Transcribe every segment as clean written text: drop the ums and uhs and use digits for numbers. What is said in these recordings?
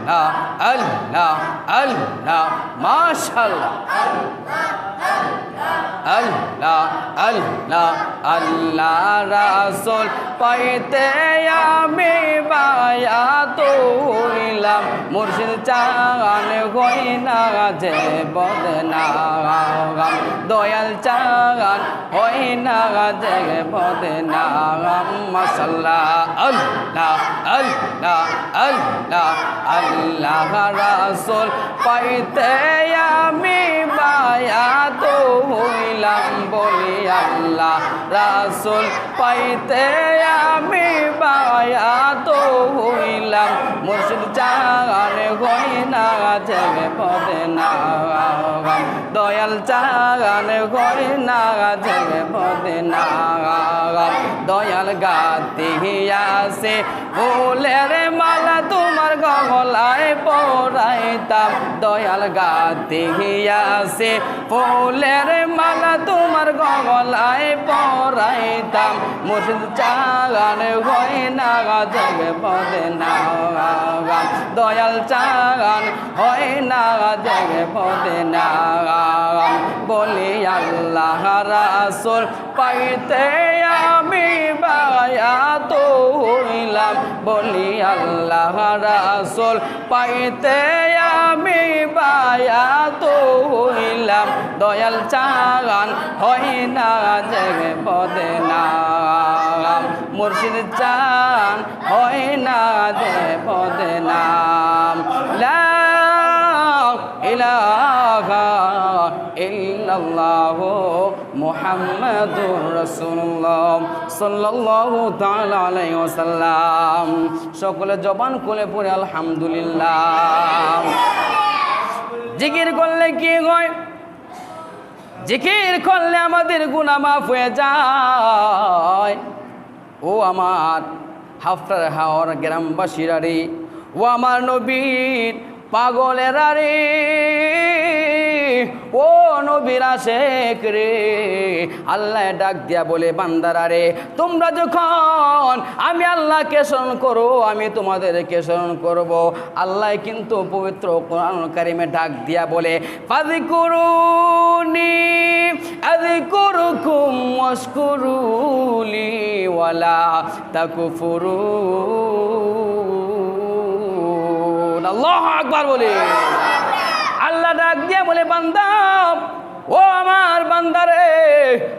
আল্লাহ আল্লাহ আল্লাহ মাশাআল্লাহ আল্লাহ আল্লাহ আল্লাহ রাসূল পাইতে আমি বায়াত হইলাম মুর্শিদ চান হই না যে বদনাম দয়াল চান হই না যে বদনাম মাশাআল্লাহ আল্লাহ আল্লাহ আল্লাহ আল্লাহ রাসূল পাইতে আমি বায়াত হইলাম বলি আল্লাহ রাসূল পাইতে আমি বায়াত হইলাম মুর্শিদ চান হই না যে বদনাম দয়াল চান হই না যে বদনাম দয়াল গাতি আসে ফুলের মালা তোমার গলায় পরাইতাম দয়াল গাতি আসে ফুলের মালা তোমার গলায় পরাইতাম মুর্শিদ চান হই না যে বদনাম দয়াল চান হই না যে বদনাম বলি আল্লাহ রাসূল পাইতে আমি বায়াত হইলাম বলি আল্লাহ রাসূল পাইতে আমি বায়াত হইলাম দয়াল চান হই না যে বদনাম মুর্শিদ চান হই না যে বদনাম লা ইলাহা ইল্লাল্লাহু মুহাম্মাদুর রাসূলুল্লাহ সাল্লাল্লাহু তাআলা আলাইহি ওয়াসাল্লাম সকলে জবান খুলে পড়ে আলহামদুলিল্লাহ জিকির করলে কি হয় জিকির করলে আমাদের গুনাহ মাফ হয়ে যায় ও আমার হাফটার হাওর গ্রামবাসীরা রে ও আমার নবীর পাগলেরা রে ও নবীর আশেক রে আল্লাহ ডাক দিয়া বলে বান্দারা রে তোমরা যখন আমি আল্লাহকে স্মরণ করো আমি তোমাদেরকে স্মরণ করব আল্লাহ কিন্তু পবিত্র কোরআন কারিমে ডাক দিয়া বলে ফাযকুরুনি আযকুরুকুম ওয়াশকুরুলি ওয়ালা তাকফুরুন আল্লাহু আকবার বলে আল্লাহ ডাক দিয়ে বলে বান্দা ও আমার বান্দারে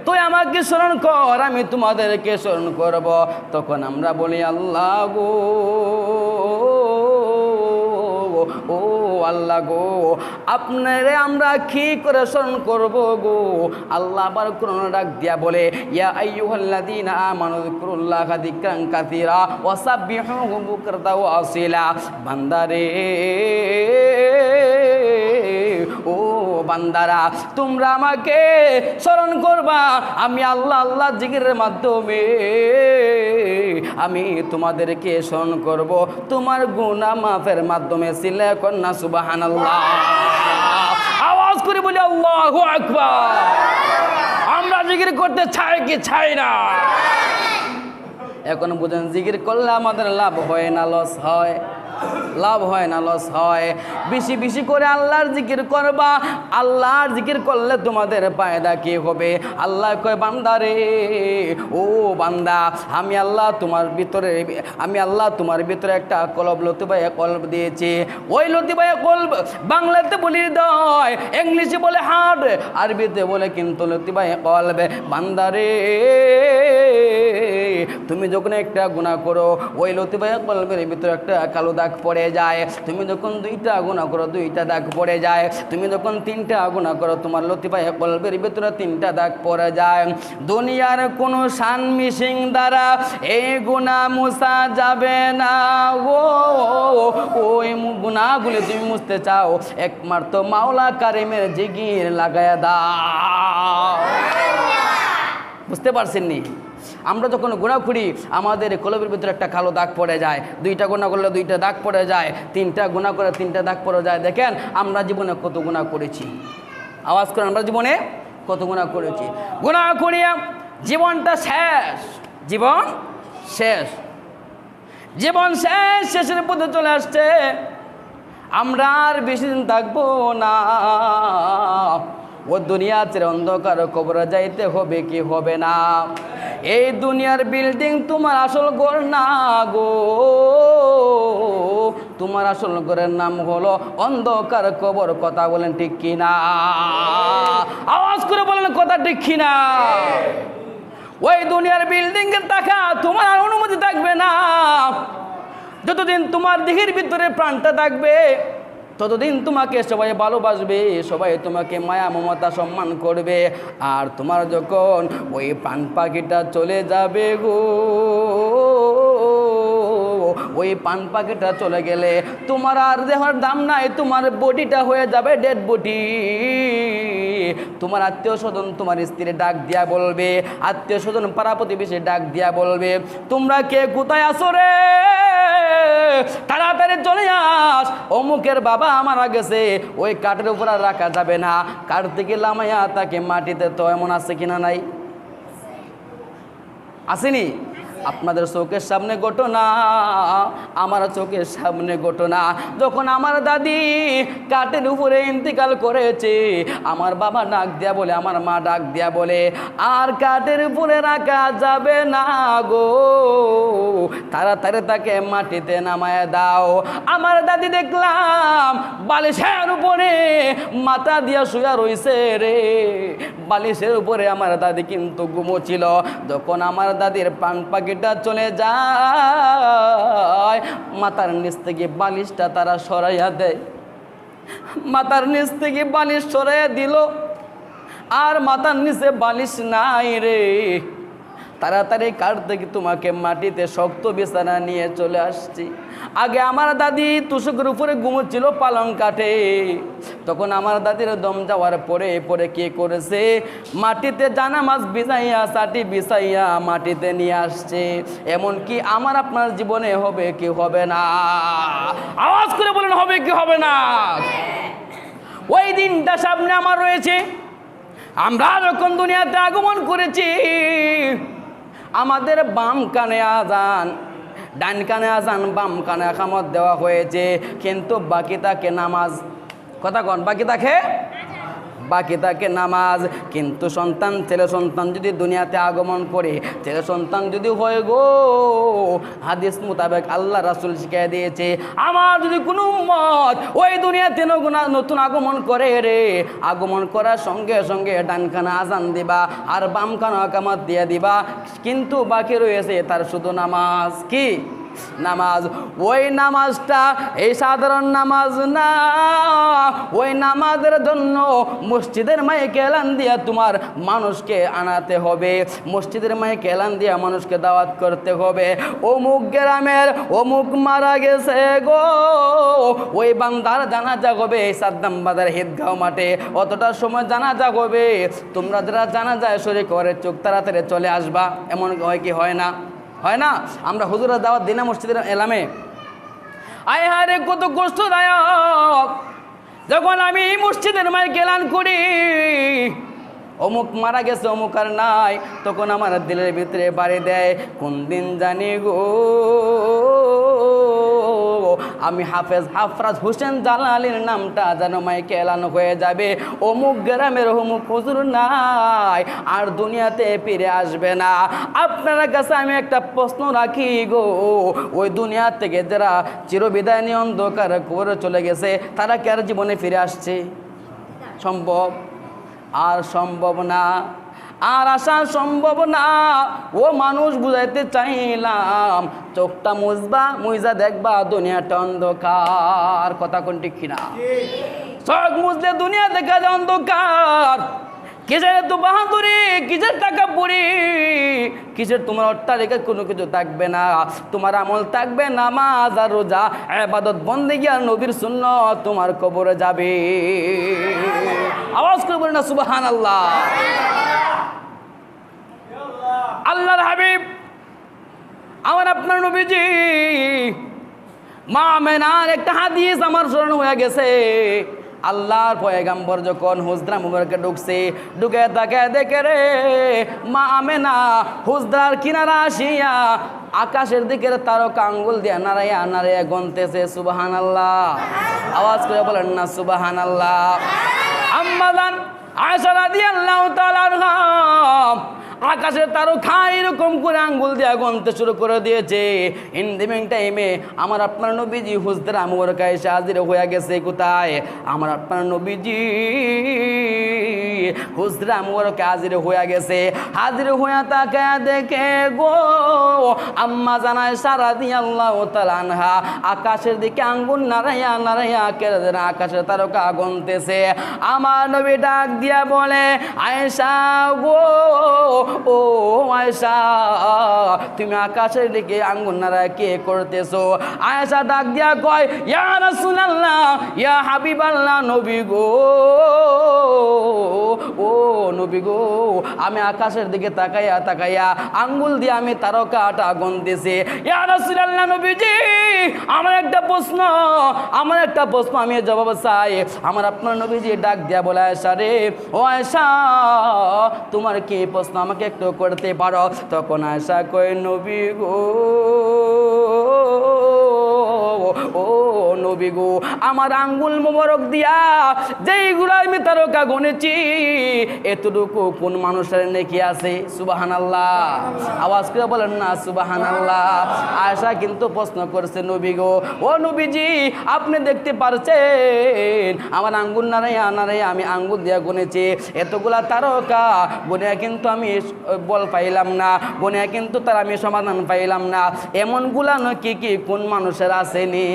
তুই আমাকে স্মরণ কর আমি তোমাদেরকে স্মরণ করব তখন আমরা বলি আল্লাহ গো ও আল্লাহ গো আপনারে আমরা কি করে স্মরণ করব গো আল্লাহ আবার কোরআন ডাক দিয়া বলে ইয়া আইয়ুহাল্লাযীনা আমানু যিকুরুল্লাহা যিকরান কাসীরা ওয়া সাব্বিহুহু বুকরাতাও ওয়া আসীলা বান্দারে ও বান্দারা তোমরা আমাকে স্মরণ করবা আমি আল্লাহ আল্লাহ জিকিরের মাধ্যমে আমি তোমাদেরকে স্মরণ করব তোমার গুনাহ মাফের মাধ্যমে সিলা কন্না সুবহানাল্লাহ আওয়াজ করে বলি আল্লাহু আকবার আমরা জিকির করতে চাই কি চাই না এখন বুঝেন জিকির করলে আমাদের লাভ হয় না লস হয় লাভ হয় না লস হয় বেশি বেশি করে আল্লাহর জিকির করবা আল্লাহর জিকির করলে তোমাদের ফায়দা কি হবে আল্লাহ কয় বান্দা রে ও বান্দা আমি আল্লাহ তোমার ভিতরে একটা কলব লতিবায়ে কলব দিয়েছি ওই লতিবায়ে কলব বাংলাতে বলি হৃদয় ইংলিশে বলে হার্ট আরবিতে বলে কিন্তু লতিবায়ে কলব বান্দা রে তুমি যখন একটা গুনাহ করো ওই লতিবায়ে কলবের ভিতরে একটা কালো দাগ পড়ে যায় তুমি যখন দুইটা গুনাহ করো দুইটা দাগ পড়ে যায় তুমি যখন তিনটা গুনাহ করো তোমার লতিবায়ে কলবের ভিতরে তিনটা দাগ পড়ে যায় দুনিয়ার কোনো শান মিশিং দ্বারা এই গুনাহ মুছা যাবে না ওই গুনাহগুলো তুমি মুছতে চাও একমাত্র মাওলা কারিমের জিকির লাগায়া দাও বুঝতে পারছেন নি আমরা যখন গুনাহ করি আমাদের কলবের ভিতরে একটা কালো দাগ পড়ে যায় দুইটা গুনাহ করলে দুইটা দাগ পড়ে যায় তিনটা গুনাহ করে তিনটা দাগ পড়ে যায় দেখেন আমরা জীবনে কত গুনাহ করেছি আওয়াজ করে আমরা জীবনে কত গুনাহ করেছি গুনাহ করিয়া জীবনটা শেষ জীবন শেষ শেষের পথে চলে আসছে আমরা আর বেশি দিন থাকবো না। ও দুনিয়া ছেড়ে অন্ধকার কবরে যাইতে হবে কি হবে না? এই দুনিয়ার বিল্ডিং তোমার আসল ঘর না গো, তোমার আসল ঘরের নাম হলো অন্ধকার কবর। কথা বলেন ঠিক কিনা? আওয়াজ করে বলেন কথা ঠিক কিনা? ওই দুনিয়ার বিল্ডিং এর টাকা তোমার আর অনুমতি থাকবে না। যতদিন তোমার দেহের ভিতরে প্রাণটা থাকবে ততদিন তোমাকে সবাই ভালোবাসবে, সবাই তোমাকে মায়া মমতা সম্মান করবে। আর তোমার যখন ওই প্রাণ পাখিটা চলে যাবে গো, ওই পান পাখিটা চলে গেলে তোমার আর দেহর দাম নাই, তোমার বডিটা হয়ে যাবে ডেড বডি। তোমার আত্মীয় স্বজন তোমার স্ত্রী ডাক দিয়া বলবে, আত্মীয় স্বজন পাড়া প্রতিবেশী ডাক দিয়া বলবে, তোমরা কে কোথায় আসো রে, তাড়াতাড়ি চলে আস, অমুকের বাবা মারা গেছে। ওই কাঠের উপর আর রাখা যাবে না, কাঠ থেকে লামাইয়া তাকে মাটিতে। তো এমন আছে কিনা নাই? আসেনি? আপনাদের চোখের সামনে ঘটনা, আমার চোখের সামনে ঘটনা। যখন আমার দাদি কাঠের উপরে ইন্তেকাল করেছে, আমার বাবা ডাক দিয়া বলে, আমার মা ডাক দিয়া বলে, আর কাঠের উপরে রাখা যাবে না গো, তাড়াতাড়ি তাকে মাটিতে নামায় দাও। আমার দাদি দেখলাম বালিশের উপরে মাথা দিয়া শুয়া রইছে রে, বালিশের উপরে আমার দাদি কিন্তু ঘুমোচ্ছিল। যখন আমার দাদির প্রাণ পাখিটা চলে যায়, মাথার নিচ থেকে বালিশটা তারা সরাইয়া দেয়, মাথার নিচ থেকে বালিশ সরাইয়া দিল, আর মাথার নিচে বালিশ নাই রে। তাড়াতাড়ি কাঠ থেকে তোমাকে মাটিতে শক্ত বিছানা নিয়ে চলে আসছি। আগে আমার দাদি তুষকের উপরে ঘুমোচ্ছিল পালং কাঠে, তখন আমার দাদির দম যাওয়ার পরে পরে কে করেছে, মাটিতে জানামাজ বিছাইয়া চাটি বিছাইয়া মাটিতে নিয়ে আসছে। এমনকি আমার আপনার জীবনে হবে কি হবে না? আওয়াজ করে বলেন হবে কি হবে না? ওই দিনটা সামনে আমার রয়েছে। আমরা যখন দুনিয়াতে আগমন করেছি, আমাদের বাম কানে আজান, ডান কানে আজান, বাম কানে একামত দেওয়া হয়েছে, কিন্তু বাকি থাকে নামাজ। কথা কন, বাকি থাকে নামাজ। কিন্তু সন্তান, ছেলে সন্তান যদি দুনিয়াতে আগমন করে, ছেলে সন্তান যদি হয় গো, হাদিস মোতাবেক আল্লাহ রাসূল শিখিয়ে দিয়েছে, আমার যদি কোনো উম্মত ওই দুনিয়াতে নতুন আগমন করে রে, আগমন করার সঙ্গে সঙ্গে ডান কানে আজান দিবা আর বাম কানে একামত দিয়ে দিবা, কিন্তু বাকি রয়েছে তার শুধু নামাজ। কি নামাজ? ওই নামাজটা এই সাধারণ নামাজ না, ওই নামাজের জন্য মসজিদের মাইকে এলান দিয়া তোমার মানুষকে আনাতে হবে, মসজিদের মাইকে এলান দিয়া মানুষকে দাওয়াত করতে হবে, অমুক গ্রামের অমুক মারা গেছে গো, ওই বান্দার জানাজা হবে সাদ্দাম বাজার ঈদগাঁও মাঠে, অতটা সময় জানাজা হবে। তোমরা যারা জানাজায় শরীক করে চোখ তাড়াতাড়ি চলে আসবা। এমন হয় কি হয় না? হয় না? আমরা হুজুরের দাওয়াত দিনা মসজিদের এলামে, আয় হায় রে কত কষ্টদায়ক। যখন আমি মসজিদের মাইকে এলান করি অমুক মারা গেছে অমুক আর নাই, তখন আমার দিলের ভিতরে বাড়ি দেয় কোন দিন জানি গো, আমি হাফেজ হাফরাজ হোসেন জালালির নামটা যেন মাইকে এলানো হয়ে যাবে, অমুক গ্রামের অমুক হুজুর নাই, আর দুনিয়াতে ফিরে আসবে না। আপনারা কাছে আমি একটা প্রশ্ন রাখি গো, ওই দুনিয়া থেকে যারা চিরবিদায় নিয়ে অন্ধকার করে চলে গেছে, তারা কি আর জীবনে ফিরে আসছে? সম্ভব? আর সম্ভব না, আর আসা সম্ভব না। ও মানুষ বুঝাইতে চাইলাম, চোখটা মুজবা, মুইজা দেখবা দুনিয়াটা অন্ধকার। কথা কোন ঠিক কিনা? চোখ মুজলে দুনিয়া দেখা যায় অন্ধকার। কিসের তো বাহাদুরি, কিসের টাকা পড়ি, কিসের তোমার অট্টালিকা, কোনো কিছু থাকবে না। তোমার আমল থাকবে নামাজ আর রোজা, ইবাদত বন্দেগী আর নবীর সুন্নাত, তোমার কবরে যাবে। আওয়াজ করে বলেন না সুবহানাল্লাহ। আল্লাহর হাবিব আমার আপনার নবীজি মা আমেনার একটা হাদিস আমার স্মরণ হয়ে গেছে। আল্লাহর পয়গাম্বর যখন হুজরা মুবারকে ঢুকছে, ঢুকে তাকে দেখে রে মা আমেনা হুজরার কিনারা আসিয়া আকাশের দিকের তারকা আঙ্গুল দিয়ে নারায়া নারায়া গনতেছে সুবহানাল্লাহ। আওয়াজ করে বলেন না সুবহানাল্লাহ। আম্মা জান আয়েশা রাদিয়াল্লাহু তাআলা আনহা আকাশের তারকা এরকম করে আঙ্গুল দিয়ে গনতে শুরু করে দিয়েছে। ইন দি মিন টাইমে আমার আপনার নবীজি হুজরা মুবারকা এসে হাজির হয়ে গেছে। কোথায়? আমার আপনার নবীজি হুজরা মুবারকা হাজির হয়ে গেছে। হাজির হয়ে তাকায় দেখে গো আম্মা জান আয়েশা রাদিয়াল্লাহু তাআলা আনহা আকাশের দিকে আঙ্গুল নাড়াইয়া নাড়াইয়া কেড়ে আকাশের তারকা গনতেছে। আমার নবী ডাক দিয়া বলে, আয়েশা গো, ও আয়েশা, তুমি আকাশের দিকে আঙ্গুল নাড়ায় কে করতেছো? আয়েশা ডাক দিয়া কয়, ইয়া রাসূলুল্লাহ, ইয়া হাবিবাল্লাহ, নবী গো, ও নবী গো, আমি আকাশের দিকে তাকাইয়া তাকাইয়া আঙ্গুল দিয়ে আমি তারকাটা গনতেছি। ইয়া রাসূলুল্লাহ, নবীজি, আমার একটা প্রশ্ন আমি জবাব চাই। আমার আপনার নবীজি ডাক দিয়া বলে, আয়েশা রে, ও আয়েশা, তোমার কি প্রশ্ন আমাকে একটু করতে পারো? তখন আয়েশা কয়, নবী গো, ও নবী গো, আমার আঙ্গুল মোবারক দিয়া যেইগুলো আমি তারকা গনেছি এতটুকু কোন মানুষের নেকি আছে? সুবহানাল্লাহ। আওয়াজ করে বলেন না সুবহানাল্লাহ। আয়েশা কিন্তু প্রশ্ন করছে, নবী গো, ও নবীজি, আপনি দেখতে পারছেন আমার আঙ্গুল নাড়াইয়া নাড়াইয়া আমি আঙ্গুল দিয়া গুনেছি এতগুলা তারকা, গুনিয়া কিন্তু আমি বল পাইলাম না, গুনিয়া কিন্তু তার আমি সমাধান পাইলাম না। এমনগুলা নাকি কি কোন মানুষের আসেনি?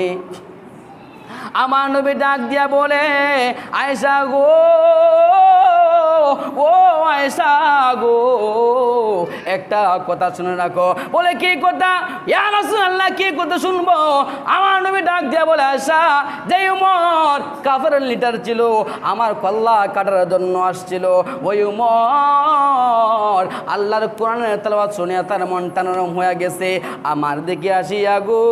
আমার নবী ডাক দিয়া বলে, আয়েশা গো, ও আয়েশা গো, একটা কথা শুনে রাখো। বলে, কি কথা? ইয়া রাসূলুল্লাহ, কি কথা শুনবো? আমার নবী ডাক দিয়া বলে, আয়েশা, যেই উমর কাফেরের লিডার ছিল, আমার কল্লা কাটার জন্য আসছিল, ওই উমর আল্লাহর কোরআনের তেলাওয়াত শুনিয়া তার মনটা নরম হয়ে গেছে। আমার দিকে আসিয়া গো,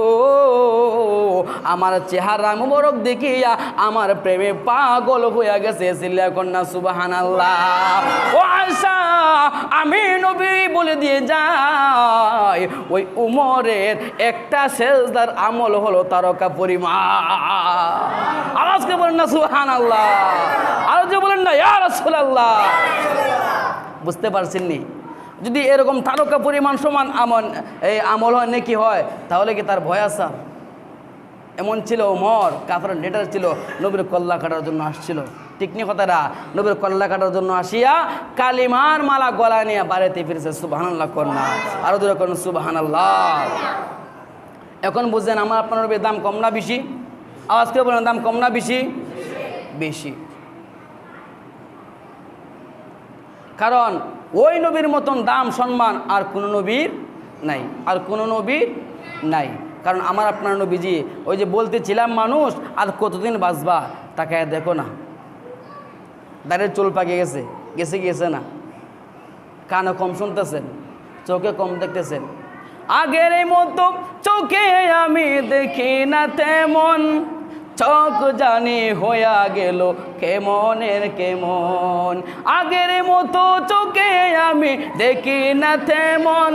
আমার চেহারা মুবারক দেখিয়া আমার প্রেমে পাগল হয়ে গেছে। সিল্লা কন্যা সুবহানাল্লাহ। ও আয়েশা, আমি নবী বলে দিয়ে যাই, ওই উমরের একটা সেজদার আমল হলো তারকা পরিমাণ। আওয়াজকে বলেন না সুবহানাল্লাহ। আর যে বলেন না ইয়া রাসূলুল্লাহ। বুঝতে পারছেন নি? যদি এরকম তারকা পরিমাণ সমান আমল হয় নাকি হয়, তাহলে কি তার ভয় আছে? এমন ছিল উমর, কাফের লিডার ছিল, নবীর কল্লা কাটার জন্য আসছিল। ঠিক নি কথাটা? নবীর কল্লা কাটার জন্য আসিয়া কালিমার মালা গলা নিয়ে বাড়িতে ফিরেছে। সুবহানাল্লাহ কন্যা, আরো দূরে করুন সুবহানাল্লাহ। এখন বুঝছেন আমার আপনার নবীর দাম কম না বেশি? আওয়াজ করে বলেন, দাম কম না বেশি? বেশি। কারণ ওই নবীর মতন দাম সম্মান আর কোনো নবীর নাই, আর কোনো নবীর নাই। কারণ আমার আপনার নবীজি, ওই যে বলতেছিলাম মানুষ আর কতদিন বাঁচবা, তাকে দেখো না, দাঁড়ের চুল পাকে গেছে, গেছে না, কানে কম শুনতেছেন, চোখে কম দেখতেছেন। আগের মতো চোখে আমি দেখি না তেমন, চোখ জানি হইয়া গেল কেমনের কেমন। আগের মতো চোখে আমি দেখি না তেমন,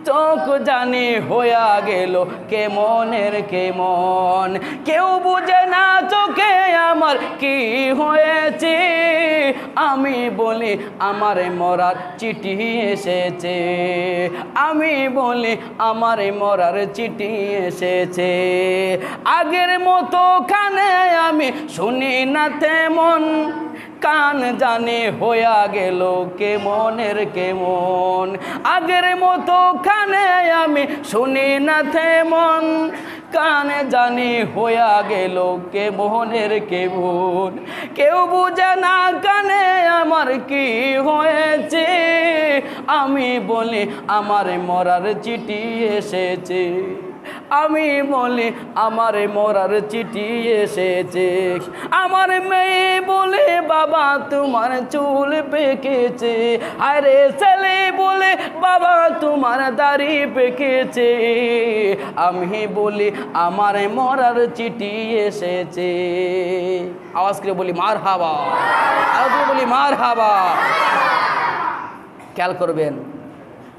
চোখ জানি হইয়া গেল কেমনের কেমন। কেউ বুঝে না চোখে আমার কি হয়েছে, আমি বলি আমার মরার চিঠি এসেছে, আমি বলি আমার মরার চিঠি এসেছে। আগের মতো কানে আমি শুনি না তেমন, কান জানে হইয়া গেল কেমনের কেমন। আগের মতো কানে আমি শুনি না তেমন, কানে জানি হইয়া গেল কেমনের কেমন। কেউ বুঝে না কানে আমার কি হয়েছে, আমি বলি আমার মরার চিঠি এসেছে, আমি বলি আমার মরার চিঠি এসেছে। আমার মেয়ে বলে বাবা তোমার চুল পেকেছে, আরে ছেলে বলে বাবা তোমার দাড়ি পেকেছে, আমি বলি আমার মরার চিঠি এসেছে। আওয়াজ করে বলি মার হাবা, আওয়াজ করে বলি মার হাবা। খেয়াল করবেন,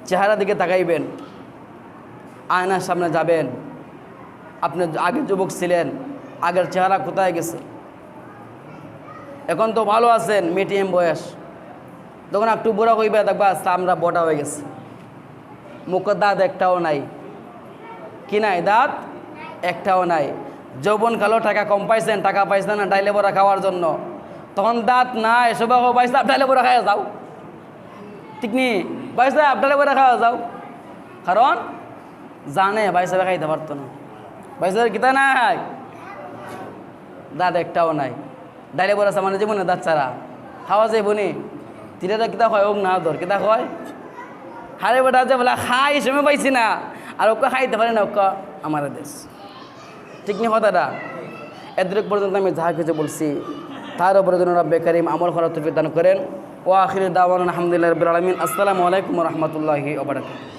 চেহারা দিকে তাকাইবেন। আয়নার সামনে যাবেন, আপনি আগে যুবক ছিলেন, আগের চেহারা কোথায় গেছে? এখন তো ভালো আছেন, মিডিয়াম বয়স, তখন একটু বুড়া হইবে দেখবা আমরা বটা হয়ে গেছে, মুখের দাঁত একটাও নাই। কি নাই? দাঁত একটাও নাই। যৌবন কালো টাকা কম পাইছেন, টাকা পাইছেন না ডাইলে বড়া খাওয়ার জন্য, তখন দাঁত নাই, সবাই পাইছে ডাইলে বড়া খাওয়া যাও, ঠিক নি? পাইছে ডাইলে বড়া খাওয়া যাও, কারণ জানে বাইসা খাইতে পারতো না, বাইসার কিতা নাই, দাঁত একটাও নাই। ডাইলে বড়া সামান্য জীবনে দাঁত ছাড়া খাওয়া যায় বনি, তিলেটা কিতা হয় ওক না ধর কিতা হয়, হারে বেটা যে বলে খাই সময় পাইছি না, আর ওকে খাইতে পারে না, ওকে আমার দেশ, ঠিক নি কথাটা? এদরেক পর্যন্ত আমি যাহা কিছু বলছি তার উপরে যেন রব্বে কারীম আমল করার তৌফিক দান করেন। ওয়া আখির দাওয়ানা আলহামদুলিল্লাহি রাব্বিল আলামিন। আসসালামু আলাইকুম ওয়া রাহমাতুল্লাহি ওয়া বারাকাতুহু।